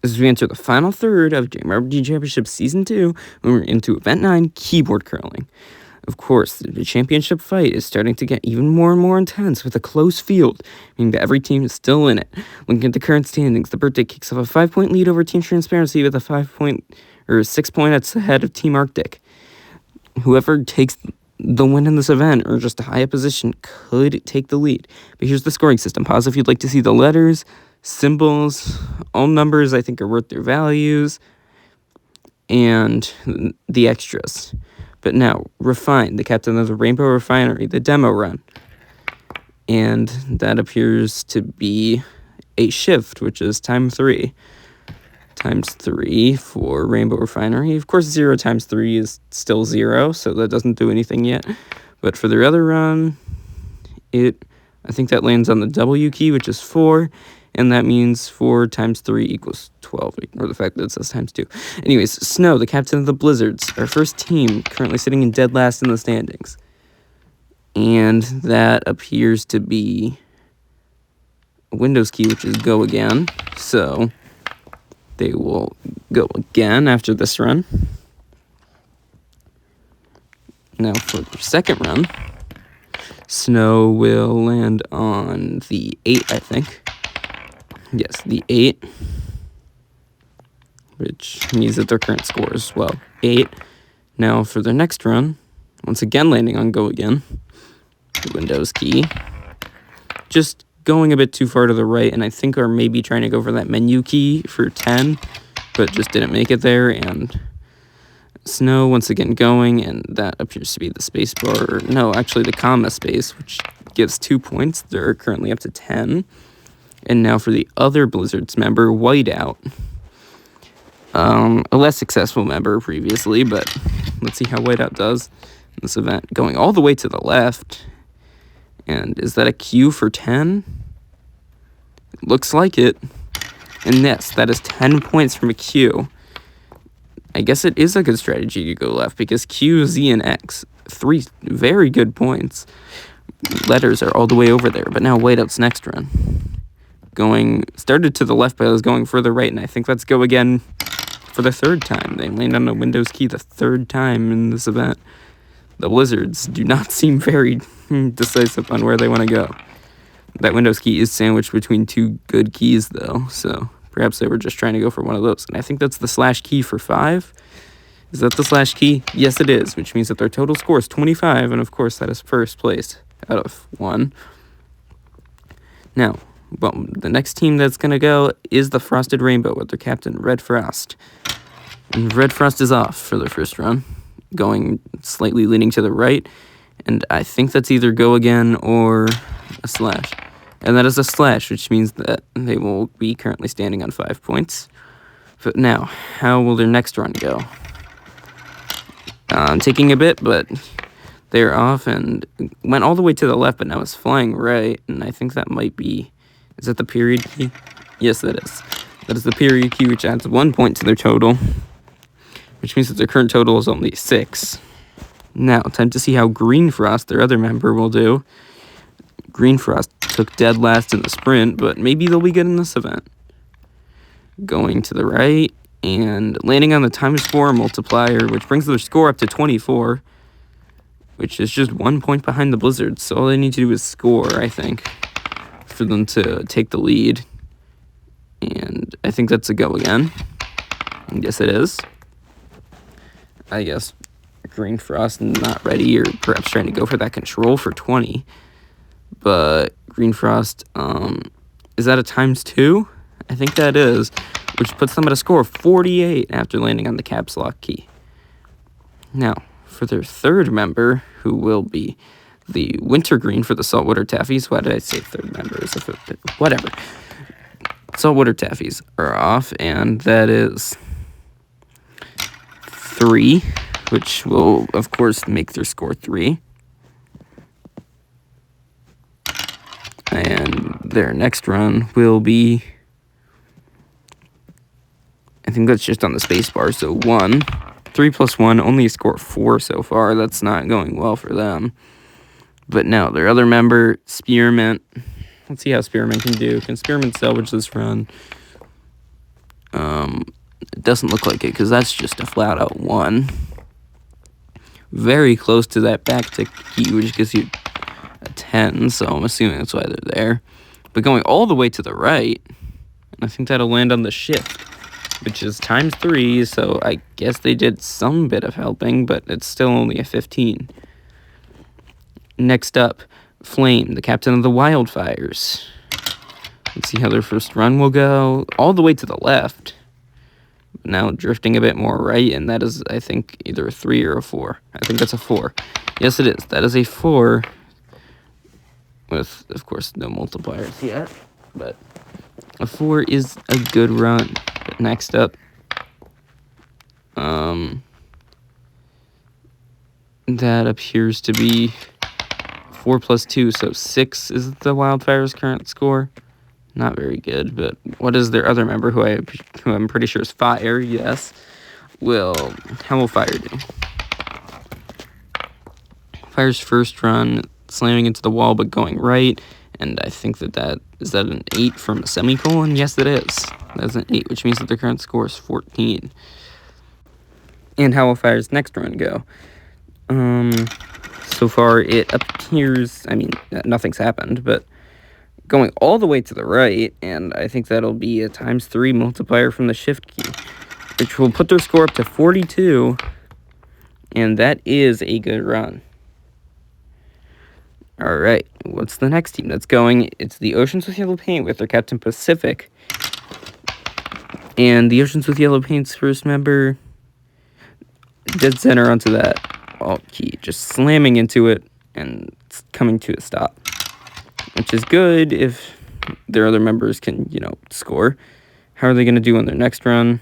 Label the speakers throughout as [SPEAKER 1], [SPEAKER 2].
[SPEAKER 1] As we enter the final third of JMarble Championship Season 2, when we're into Event 9, Keyboard Curling. Of course, the championship fight is starting to get even more and more intense with a close field, meaning that every team is still in it. Looking at the current standings, the birthday kicks off a 5-point lead over Team Transparency with a 6 points ahead of Team Arctic. Whoever takes the win in this event, or just a higher position, could take the lead. But here's the scoring system. Pause if you'd like to see the letters, symbols, all numbers I think are worth their values, and the extras. But now, Refine, the captain of the Rainbow Refinery, the demo run. And that appears to be a shift, which is time 3. Times 3 for Rainbow Refinery. Of course, 0 times 3 is still 0, so that doesn't do anything yet. But for their other run, I think that lands on the W key, which is 4. And that means 4 times 3 equals 12, or the fact that it says times 2. Anyways, Snow, the captain of the Blizzards, our first team, currently sitting in dead last in the standings. And that appears to be a Windows key, which is go again. So they will go again after this run. Now for the second run, Snow will land on the 8, I think. Yes, the 8, which means that their current score is, 8. Now, for their next run, once again landing on go again, the Windows key, just going a bit too far to the right, and I think are maybe trying to go for that menu key for 10, but just didn't make it there, and Snow once again going, and that appears to be the space bar, or no, actually the comma space, which gives 2 points. They're currently up to 10. And now for the other Blizzards member, Whiteout. A less successful member previously, but let's see how Whiteout does in this event. Going all the way to the left. And is that a Q for 10? It looks like it. And yes, that is 10 points from a Q. I guess it is a good strategy to go left, because Q, Z, and X, 3 very good points. Letters are all the way over there, but now Whiteout's next run. Started to the left, but I was going further right, and I think let's go again for the 3rd time. They land on a Windows key the 3rd time in this event. The Blizzards do not seem very decisive on where they want to go. That Windows key is sandwiched between 2 good keys, though, so perhaps they were just trying to go for one of those. And I think that's the slash key for 5. Is that the slash key? Yes, it is, which means that their total score is 25, and of course that is first place out of 1. Now, well, the next team that's going to go is the Frosted Rainbow with their captain, Red Frost. And Red Frost is off for their first run, going slightly leaning to the right. And I think that's either go again or a slash. And that is a slash, which means that they will be currently standing on 5 points. But now, how will their next run go? Taking a bit, but they're off and went all the way to the left, but now it's flying right. And I think that might be... Is that the period key? Yes, that is. That is the period key, which adds 1 point to their total, which means that their current total is only 6. Now, time to see how Green Frost, their other member, will do. Green Frost took dead last in the sprint, but maybe they'll be good in this event. Going to the right and landing on the times 4 multiplier, which brings their score up to 24, which is just 1 point behind the Blizzards. So all they need to do is score, I think, for them to take the lead. And I think that's a go again. Yes, it is. I guess Green Frost not ready, or perhaps trying to go for that control for 20. But Green Frost, is that a times 2? I think that is, which puts them at a score of 48 after landing on the caps lock key. Now, for their third member, who will be the Wintergreen for the Saltwater Taffies. Why did I say third member? Whatever. Saltwater Taffies are off, and that is 3, which will, of course, make their score 3. And their next run will be, I think that's just on the space bar, so 1. 3 plus 1, only a score of 4 so far. That's not going well for them. But no, their other member, Spearmint. Let's see how Spearmint can do. Can Spearmint salvage this run? It doesn't look like it, because that's just a flat-out 1. Very close to that backtick key, which gives you a 10, so I'm assuming that's why they're there. But going all the way to the right, I think that'll land on the shift, which is times 3, so I guess they did some bit of helping, but it's still only a 15. Next up, Flame, the captain of the Wildfires. Let's see how their first run will go. All the way to the left. Now drifting a bit more right, and that is, I think, either a 3 or a 4. I think that's a 4. Yes, it is. That is a 4, with, of course, no multipliers yet, but a 4 is a good run. But next up, that appears to be 4 plus 2, so 6 is the Wildfire's current score. Not very good, but what is their other member who I'm pretty sure is Fire? Yes. Well, how will Fire do? Fire's first run, slamming into the wall but going right, and I think is that an 8 from a semicolon? Yes, it is. That's an 8, which means that their current score is 14. And how will Fire's next run go? So far it appears, I mean, nothing's happened, but going all the way to the right, and I think that'll be a times 3 multiplier from the shift key, which will put their score up to 42, and that is a good run. Alright, what's the next team that's going? It's the Oceans with Yellow Paint with their Captain Pacific, and the Oceans with Yellow Paint's first member, dead center onto that alt key, just slamming into it, and it's coming to a stop. Which is good if their other members can, score. How are they going to do on their next run?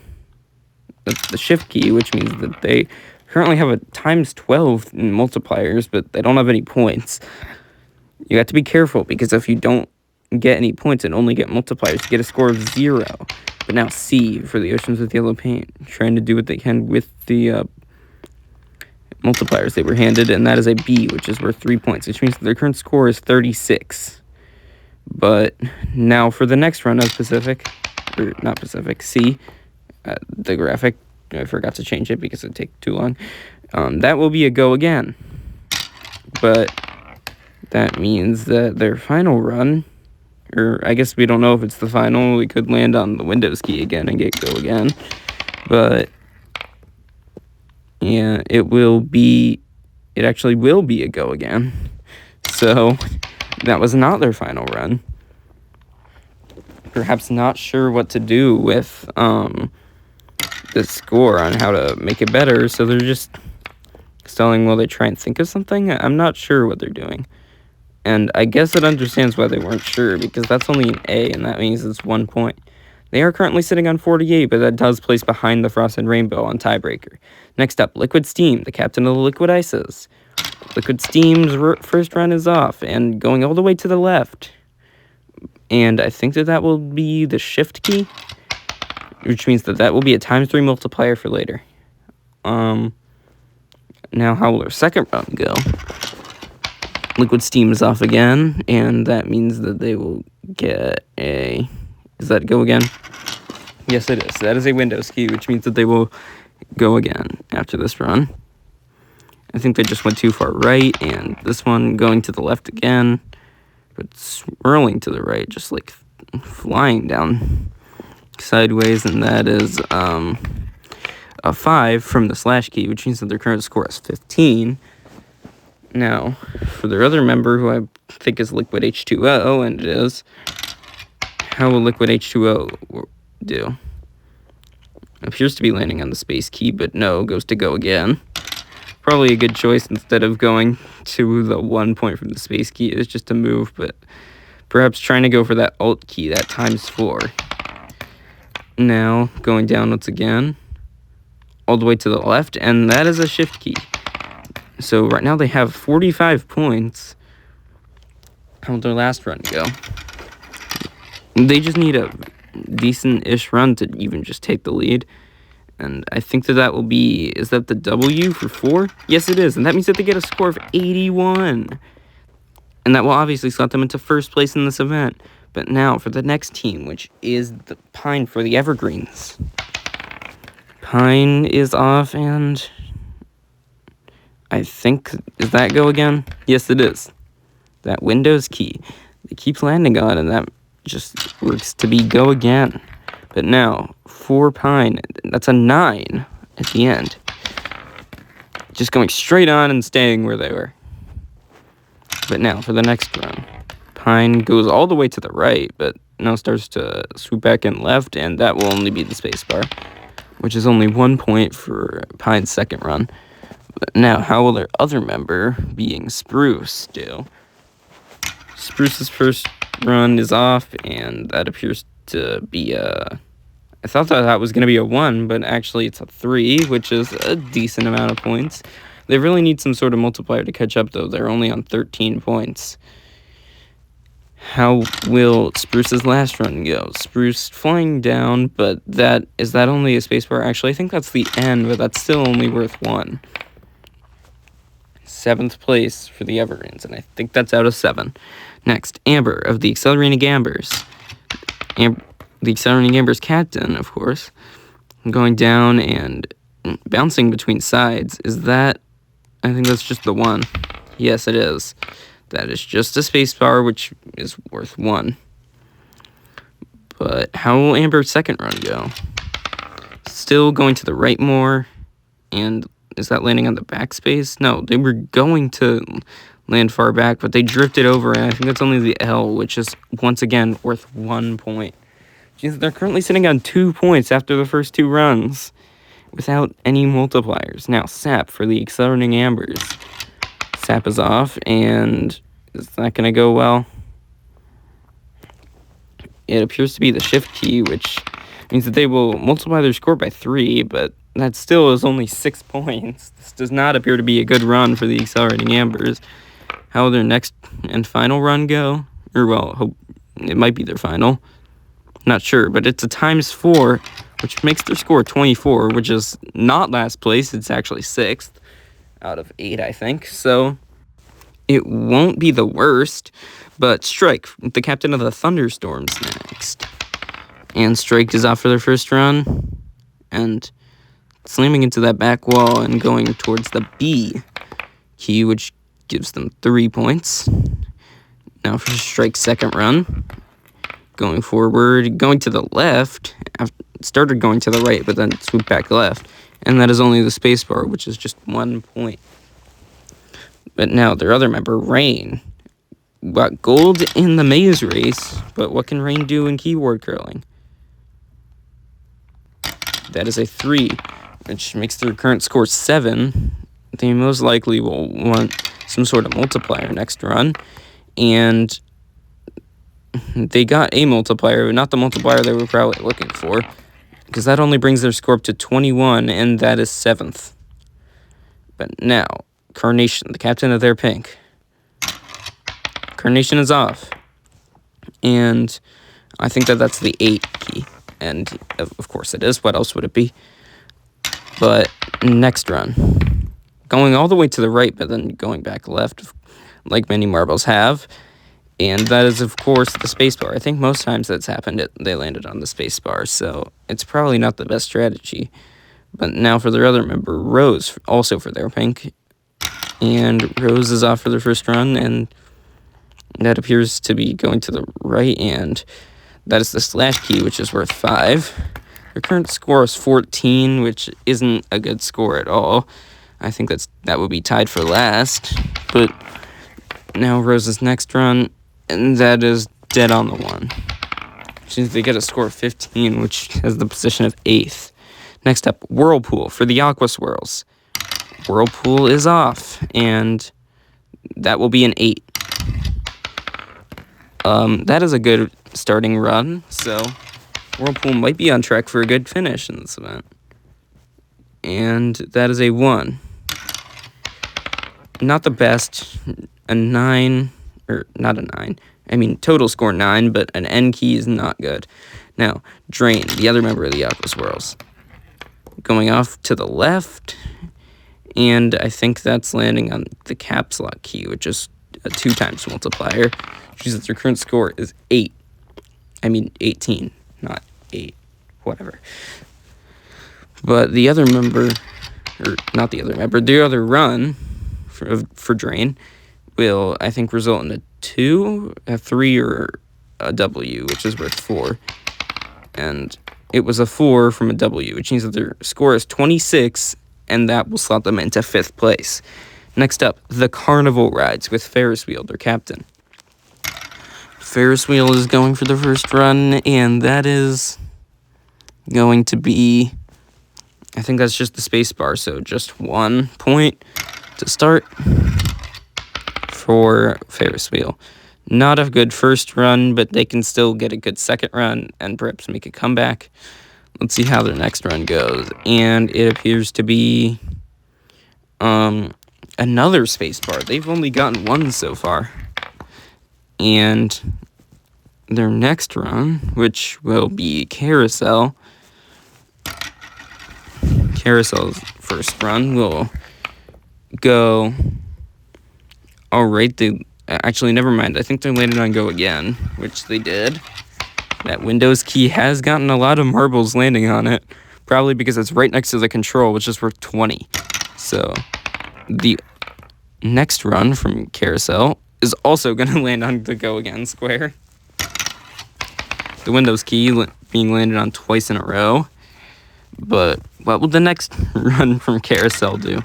[SPEAKER 1] That's the shift key, which means that they currently have a times 12 in multipliers, but they don't have any points. You have to be careful, because if you don't get any points and only get multipliers, you get a score of 0. But now C for the Oceans with Yellow Paint, trying to do what they can with the multipliers they were handed, and that is a B, which is worth 3 points, which means that their current score is 36. But now for the next run of Pacific, or not Pacific, C, the graphic, I forgot to change it because it'd take too long. That will be a go again. But that means that their final run, or I guess we don't know if it's the final, we could land on the Windows key again and get go again. But yeah, it actually will be a go again. So that was not their final run. Perhaps not sure what to do with the score on how to make it better, so they're just stalling while they try and think of something. I'm not sure what they're doing. And I guess it understands why they weren't sure, because that's only an A, and that means it's 1 point. They are currently sitting on 48, but that does place behind the Frosted Rainbow on tiebreaker. Next up, Liquid Steam, the captain of the Liquid Ices. Liquid Steam's first run is off, and going all the way to the left. And I think that will be the shift key, which means that will be a times 3 multiplier for later. Now how will our second run go? Liquid Steam is off again, and that means that they will get a... Does that go again? Yes, it is. That is a Windows key, which means that they will go again after this run. I think they just went too far right, and this one going to the left again, but swirling to the right, just like flying down sideways, and that is a 5 from the slash key, which means that their current score is 15. Now, for their other member, who I think is Liquid H2O, and it is, how will Liquid H2O do? Appears to be landing on the space key, but no, goes to go again. Probably a good choice instead of going to the 1 point from the space key is just to move, but perhaps trying to go for that alt key, that times 4. Now, going down once again, all the way to the left, and that is a shift key. So right now they have 45 points. How will their last run go? They just need a decent-ish run to even just take the lead. And I think that will be... Is that the W for 4? Yes, it is. And that means that they get a score of 81. And that will obviously slot them into first place in this event. But now for the next team, which is the Pine for the Evergreens. Pine is off, and I think, does that go again? Yes, it is. That Windows key. It keeps landing on, and that just works to be go again. But now, for Pine, that's a 9 at the end. Just going straight on and staying where they were. But now, for the next run, Pine goes all the way to the right, but now starts to swoop back in left, and that will only be the spacebar, which is only 1 point for Pine's second run. But now, how will their other member, being Spruce, do? Spruce's first run is off, and that appears to be a... I thought that was going to be a 1, but actually it's a 3, which is a decent amount of points. They really need some sort of multiplier to catch up, though. They're only on 13 points. How will Spruce's last run go? Spruce flying down, but is that only a spacebar? Actually, I think that's the end, but that's still only worth 1. 7th place for the Evergreens, and I think that's out of 7. Next, Amber of the Accelerating Ambers. The Accelerating Ambers captain, of course, going down and bouncing between sides. Is that... I think that's just the 1. Yes, it is. That is just a spacebar, which is worth 1. But how will Amber's second run go? Still going to the right more, and is that landing on the backspace? No, they were going to land far back, but they drifted over, and I think that's only the L, which is, once again, worth 1 point. Jeez, they're currently sitting on 2 points after the first 2 runs, without any multipliers. Now, Sap for the Accelerating Ambers. Sap is off, and is that going to go well? It appears to be the shift key, which means that they will multiply their score by 3, but that still is only 6 points. This does not appear to be a good run for the Accelerating Ambers. How will their next and final run go? Or, well, it might be their final. Not sure, but it's a ×4, which makes their score 24, which is not last place. It's actually 6th out of 8, I think. So it won't be the worst, but Strike, the captain of the Thunderstorms, next. And Strike is off for their first run, and slamming into that back wall and going towards the B key, which gives them 3 points. Now for Strike's second run. Going forward, going to the left, started going to the right, but then swooped back left, and that is only the spacebar, which is just 1 point. But now their other member, Rain, got gold in the maze race, but what can Rain do in keyboard curling? That is a 3, which makes their current score 7. They most likely will want some sort of multiplier next run, and they got a multiplier, but not the multiplier they were probably looking for, because that only brings their score up to 21, and that is 7th. But now, Carnation, the captain of their pink. Carnation is off, and I think that's the 8 key, and of course it is. What else would it be? But next run, going all the way to the right, but then going back left, like many marbles have. And that is, of course, the spacebar. I think most times that's happened, they landed on the spacebar, so it's probably not the best strategy. But now for their other member, Rose, also for their pink. And Rose is off for their first run, and that appears to be going to the right, and that is the slash key, which is worth 5. Their current score is 14, which isn't a good score at all. I think that would be tied for last. But now Rose's next run, and that is dead on the 1. Since they get a score of 15, which has the position of 8th. Next up, Whirlpool for the Aqua Swirls. Whirlpool is off, and that will be an 8. That is a good starting run, so Whirlpool might be on track for a good finish in this event. And that is a 1. Not the best. A 9, or not a 9. I mean, total score 9, but an N key is not good. Now, Drain, the other member of the Aqua Swirls. Going off to the left, and I think that's landing on the caps lock key, which is a 2 times multiplier, which is that their current score is 8. I mean, 18, not 8, whatever. But the other member, or not the other member, the other run for Drain will, I think, result in a 2, a 3, or a W, which is worth 4. And it was a 4 from a W, which means that their score is 26, and that will slot them into 5th place. Next up, the Carnival Rides with Ferris Wheel, their captain. Ferris Wheel is going for the first run, and that is going to be, I think that's just the space bar, so just 1 point to start for Ferris Wheel. Not a good first run, but they can still get a good second run and perhaps make a comeback. Let's see how their next run goes. And it appears to be another space bar. They've only gotten 1 so far. And their next run, which will be Carousel's first run, will go... Alright, actually, never mind. I think they landed on Go Again, which they did. That Windows key has gotten a lot of marbles landing on it, probably because it's right next to the control, which is worth 20. So, the next run from Carousel is also going to land on the Go Again square. The Windows key being landed on twice in a row. But what will the next run from Carousel do?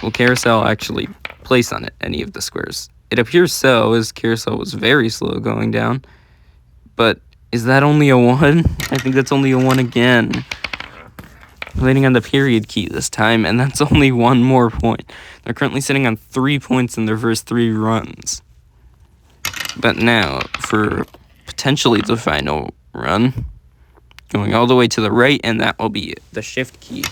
[SPEAKER 1] Will Carousel actually place on it any of the squares? It appears so, as Carousel was very slow going down. But is that only a 1? I think that's only a 1 again. Landing on the period key this time, and that's only 1 more point. They're currently sitting on 3 points in their first 3 runs. But now, for potentially the final run, going all the way to the right, and that will be the shift key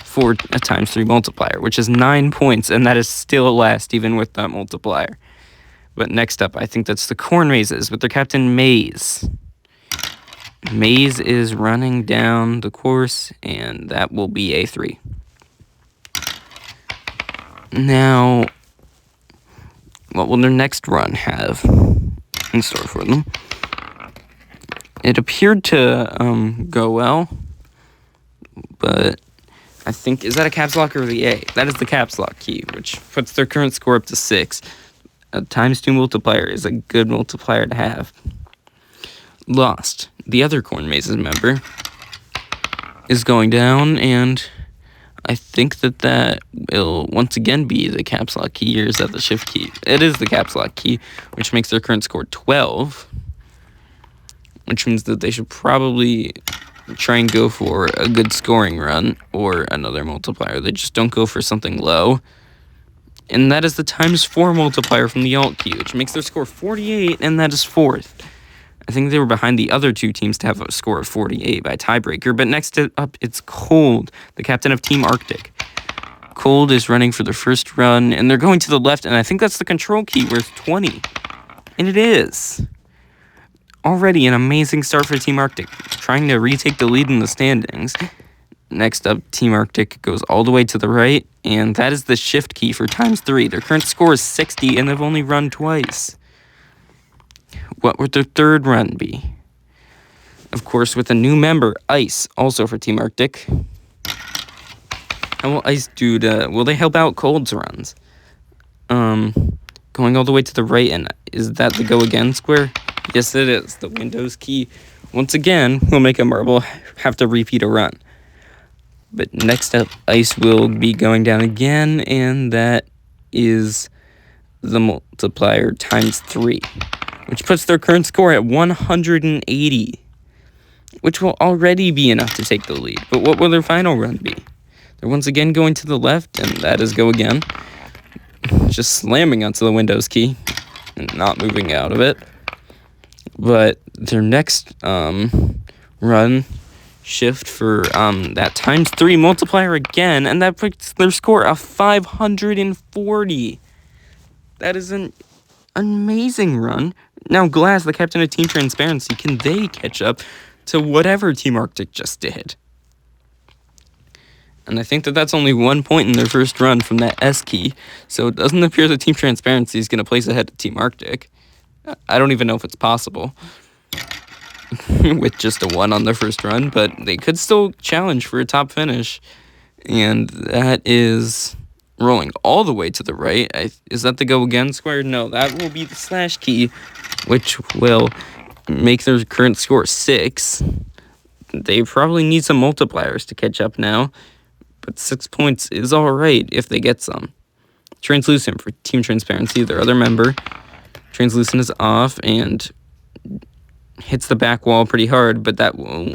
[SPEAKER 1] for a ×3 multiplier, which is 9 points, and that is still last even with that multiplier. But next up, I think that's the Corn Mazes with their captain Maze. Maze is running down the course, and that will be a 3. Now, what will their next run have in store for them? It appeared to go well, but I think, is that a caps lock or the A? That is the caps lock key, which puts their current score up to 6. A ×2 multiplier is a good multiplier to have. Lost, the other Corn Mazes member, is going down, and I think that will once again be the caps lock key, or is that the shift key? It is the caps lock key, which makes their current score 12, which means that they should probably try and go for a good scoring run or another multiplier. They just don't go for something low. And that is the ×4 multiplier from the Alt key, which makes their score 48, and that is 4th. I think they were behind the other 2 teams to have a score of 48 by tiebreaker, but next up, it's Cold, the captain of Team Arctic. Cold is running for their first run, and they're going to the left, and I think that's the control key, worth 20. And it is. Already an amazing start for Team Arctic, trying to retake the lead in the standings. Next up, Team Arctic goes all the way to the right, and that is the shift key for ×3. Their current score is 60, and they've only run twice. What would their third run be? Of course, with a new member, Ice, also for Team Arctic. How will Ice do will they help out Cold's runs? Going all the way to the right, and is that the Go Again square? Yes, it is. The Windows key, once again, will make a marble have to repeat a run. But next up, Ice will be going down again, and that is the multiplier ×3, which puts their current score at 180, which will already be enough to take the lead. But what will their final run be? They're once again going to the left, and that is Go Again, just slamming onto the Windows key and not moving out of it. But their next run shift for that ×3 multiplier again, and that puts their score of 540. That is an amazing run. Now Glass, the captain of Team Transparency, can they catch up to whatever Team Arctic just did? And I think that's only 1 point in their first run from that S key, so it doesn't appear that Team Transparency is going to place ahead of Team Arctic. I don't even know if it's possible. with just a 1 on the first run, but they could still challenge for a top finish. And that is rolling all the way to the right. Is that the go again square? No, that will be the slash key, which will make their current score 6. They probably need some multipliers to catch up now, but 6 points is all right if they get some. Translucent for Team Transparency, their other member. Translucent is off and hits the back wall pretty hard, but that will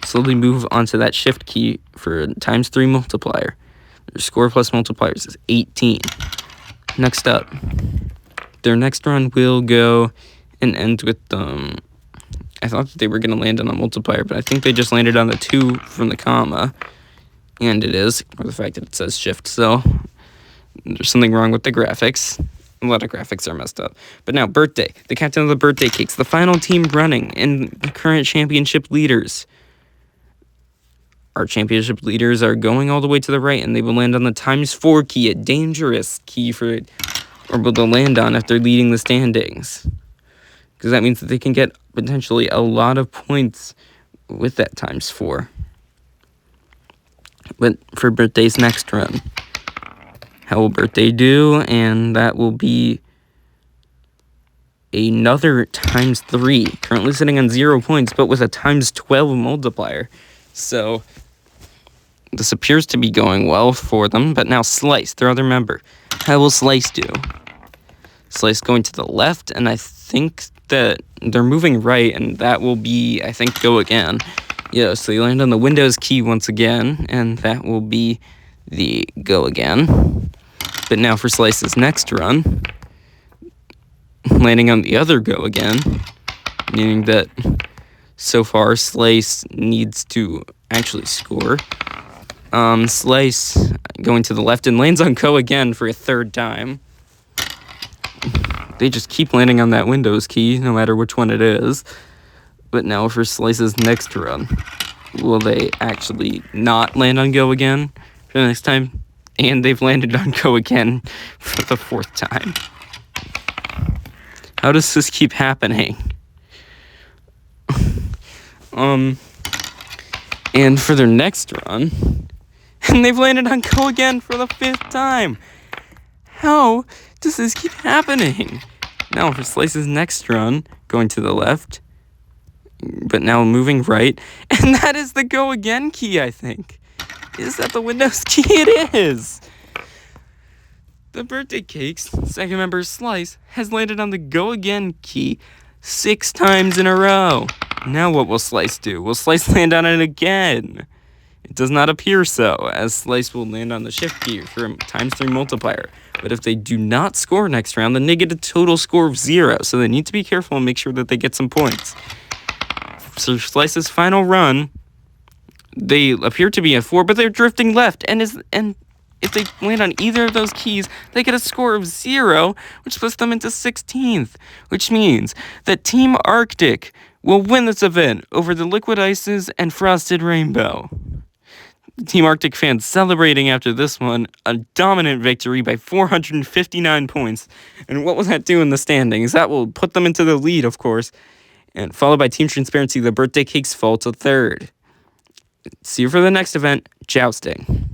[SPEAKER 1] slowly move onto that shift key for a ×3 multiplier. Their score plus multipliers is 18. Next up, their next run will go and end with I thought that they were going to land on a multiplier, but I think they just landed on the 2 from the comma, and it is, or the fact that it says shift, so there's something wrong with the graphics. A lot of graphics are messed up. But now, birthday. The captain of the birthday cakes, the final team running, and the current championship leaders. Our championship leaders are going all the way to the right, and they will land on the ×4 key, a dangerous key for Orbital to land on if they're leading the standings. Because that means that they can get potentially a lot of points with that ×4. But for birthday's next run, how will birthday do? And that will be another ×3, currently sitting on 0 points, but with a ×12 multiplier. So this appears to be going well for them. But now Slice, their other member. How will Slice do? Slice going to the left, and I think that they're moving right, and that will be, I think, go again. Yeah, so you land on the Windows key once again, and that will be the go again. But now for Slice's next run, landing on the other go again, meaning that so far Slice needs to actually score. Slice going to the left and lands on go again for a 3rd time. They just keep landing on that Windows key, no matter which one it is. But now for Slice's next run, will they actually not land on go again for the next time? And they've landed on go again for the 4th time. How does this keep happening? And for their next run, and they've landed on go again for the 5th time. How does this keep happening? Now for Slice's next run, going to the left, but now moving right, and that is the go again key, I think. Is that the Windows key? It is! The birthday cake's second member, Slice, has landed on the go again key 6 times in a row. Now what will Slice do? Will Slice land on it again? It does not appear so, as Slice will land on the shift key for a ×3 multiplier. But if they do not score next round, then they get a total score of 0, so they need to be careful and make sure that they get some points. So Slice's final run, they appear to be at 4, but they're drifting left, and if they land on either of those keys, they get a score of 0, which puts them into 16th, which means that Team Arctic will win this event over the Liquid Ices and Frosted Rainbow. Team Arctic fans celebrating after this one, a dominant victory by 459 points. And what will that do in the standings? That will put them into the lead, of course, and followed by Team Transparency, the birthday cakes fall to 3rd. See you for the next event, Jousting.